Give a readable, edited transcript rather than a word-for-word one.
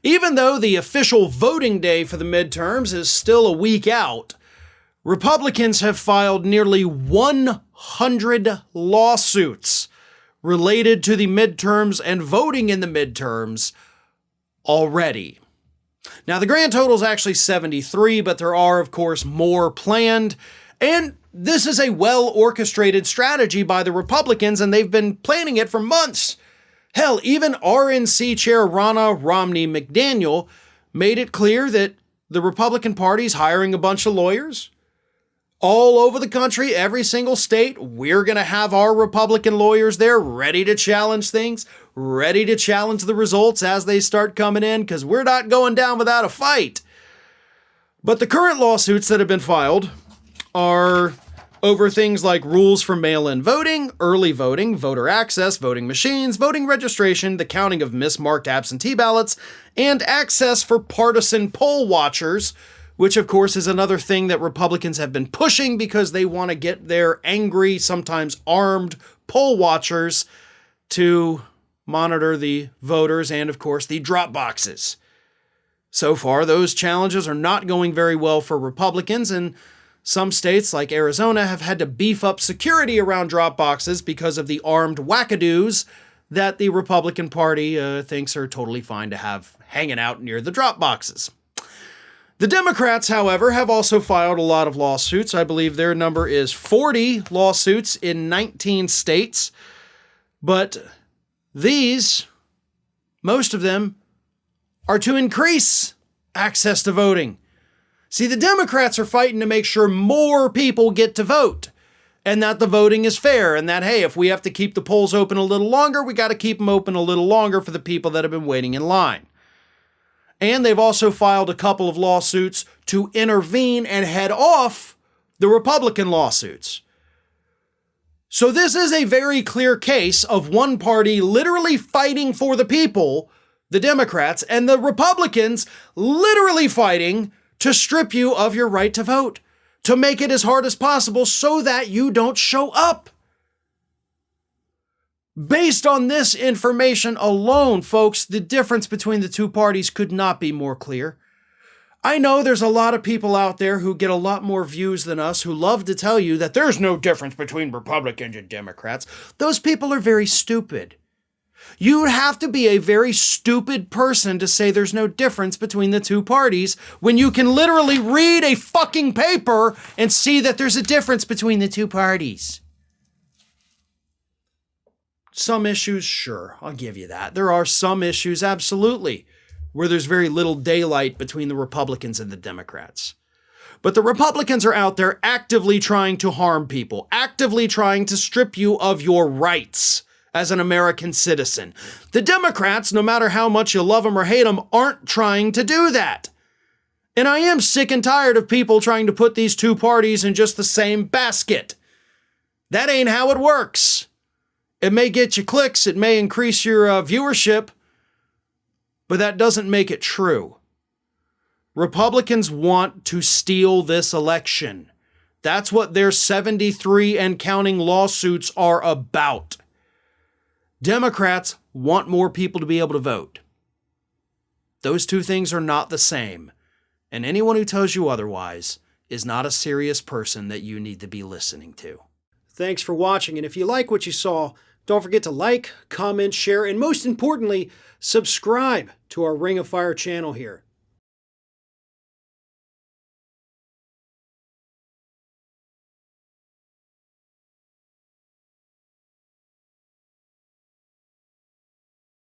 Even though the official voting day for the midterms is still a week out, Republicans have filed nearly 100 lawsuits related to the midterms and voting in the midterms already. Now, the grand total is actually 73, but there are, of course, more planned. And this is a well-orchestrated strategy by the Republicans, and they've been planning it for months. Hell, even RNC Chair Ronna Romney McDaniel made it clear that the Republican Party's hiring a bunch of lawyers all over the country, every single state. We're going to have our Republican lawyers there ready to challenge things, ready to challenge the results as they start coming in, because we're not going down without a fight. But the current lawsuits that have been filed are over things like rules for mail-in voting, early voting, voter access, voting machines, voting registration, the counting of mismarked absentee ballots, and access for partisan poll watchers, which of course is another thing that Republicans have been pushing because they want to get their angry, sometimes armed poll watchers to monitor the voters and of course the drop boxes. So far, those challenges are not going very well for Republicans, and some states like Arizona have had to beef up security around drop boxes because of the armed wackadoos that the Republican Party thinks are totally fine to have hanging out near the drop boxes. The Democrats, however, have also filed a lot of lawsuits. I believe their number is 40 lawsuits in 19 states. But these, most of them, are to increase access to voting. See, the Democrats are fighting to make sure more people get to vote and that the voting is fair and that, hey, if we have to keep the polls open a little longer, we got to keep them open a little longer for the people that have been waiting in line. And they've also filed a couple of lawsuits to intervene and head off the Republican lawsuits. So this is a very clear case of one party literally fighting for the people, the Democrats, and the Republicans literally fighting to strip you of your right to vote, to make it as hard as possible so that you don't show up. Based on this information alone, folks, the difference between the two parties could not be more clear. I know there's a lot of people out there who get a lot more views than us who love to tell you that there's no difference between Republicans and Democrats. Those people are very stupid. You would have to be a very stupid person to say there's no difference between the two parties when you can literally read a fucking paper and see that there's a difference between the two parties. Some issues, sure, I'll give you that. There are some issues, absolutely, where there's very little daylight between the Republicans and the Democrats. But the Republicans are out there actively trying to harm people, actively trying to strip you of your rights as an American citizen. The Democrats, no matter how much you love them or hate them, aren't trying to do that. And I am sick and tired of people trying to put these two parties in just the same basket. That ain't how it works. It may get you clicks, it may increase your viewership, but that doesn't make it true. Republicans want to steal this election. That's what their 73 and counting lawsuits are about. Democrats want more people to be able to vote. Those two things are not the same, and anyone who tells you otherwise is not a serious person that you need to be listening to. Thanks for watching, and if you like what you saw, don't forget to like, comment, share, and most importantly, subscribe to our Ring of Fire channel here.